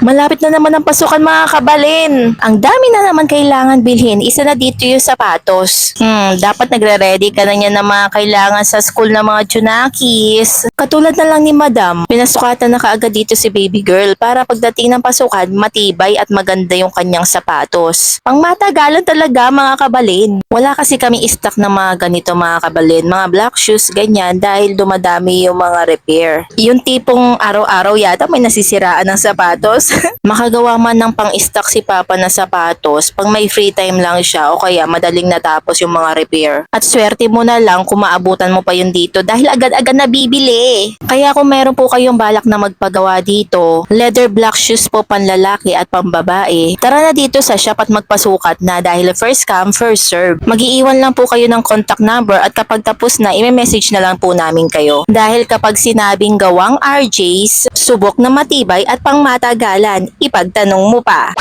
Malapit na naman ang pasukan mga kabalin. Ang dami na naman kailangan bilhin. Isa na dito yung sapatos. Dapat nagre-ready ka na niya ng mga kailangan sa school ng mga tsunakis. Katulad na lang ni Madam, pinasukatan na kaagad dito si baby girl para pagdating ng pasukan, matibay at maganda yung kanyang sapatos. Pang matagalan talaga mga kabalin. Wala kasi kami stock ng mga ganito mga kabalin, mga black shoes, ganyan dahil dumadami yung mga repair. Yung tipong araw-araw yata may nasisiraan ng sapatos. Makagawa man ng pang-stock si Papa na sapatos pag may free time lang siya o kaya madaling natapos yung mga repair. At swerte mo na lang kung maabutan mo pa yun dito dahil agad-agad nabibili. Kaya kung meron po kayong balak na magpagawa dito, leather black shoes po panlalaki at pambabae, tara na dito sa shop at magpasukat na dahil first come first serve. Mag-iiwan lang po kayo ng contact number at kapag tapos na, i-message na lang po namin kayo. Dahil kapag sinabing gawang RJs, subok na matibay at pangmatagalan, ipagtanong mo pa.